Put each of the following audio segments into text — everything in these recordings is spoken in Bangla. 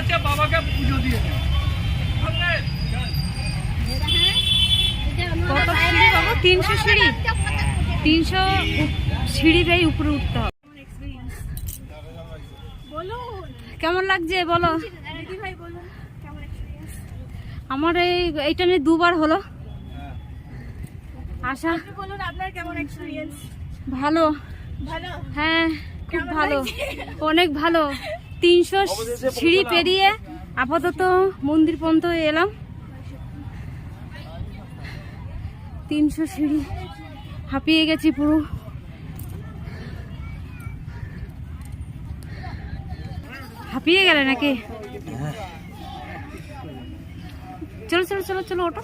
আছে, বাবাকে পুজো দিয়ে দেন। কত সিঁড়ি বাবু? 300 সিঁড়ি। 300 সিঁড়ি বেয়ে উপরে উঠতে হবে। কেমন লাগছে বলো? আমার এইটা নিয়ে 2 বার হলো আশা। ভালো, হ্যাঁ খুব ভালো, অনেক ভালো। 300 সিঁড়ি পেরিয়ে আপাতত মন্দির পর্যন্ত এলাম। 300 সিঁড়ি হাঁপিয়ে গেছি পুরো। হাঁপিয়ে গেলে নাকি? চলো চলো চলো চলো ওটো।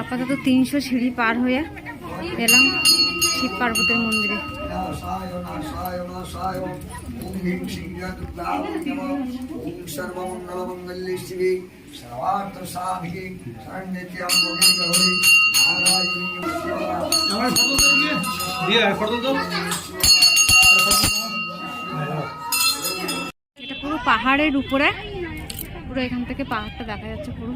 আপাতত 300 সিঁড়ি পার হয়ে এলাম শিব পার্বতীর মন্দিরে। এটা পুরো পাহাড়ের উপরে, পুরো এখান থেকে পাহাড়টা দেখা যাচ্ছে পুরো।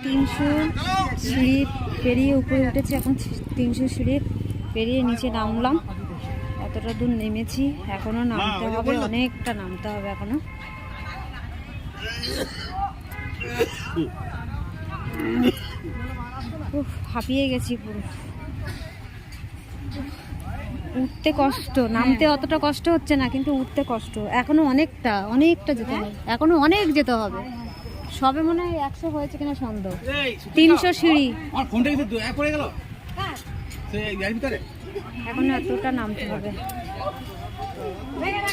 তিনশো সিঁড়ি পেরিয়ে উপরে উঠেছি, এখন 300 সিঁড়ি পেরিয়ে নিচে নামলাম। এতটা দূর নেমেছি, এখনো নামতে হবে, অনেকটা নামতে হবে এখনো। হাঁপিয়ে গেছি পুরো। উঠতে কষ্ট, নামতে অতটা কষ্ট হচ্ছে না, কিন্তু উঠতে কষ্ট। এখনো অনেকটা অনেকটা যেতে হবে, এখনো অনেক যেতে হবে। সবে মনে হয় 100 হয়েছে কিনা সন্দেহ। 300 সিঁড়ি, এখনো এতটা নামতে হবে।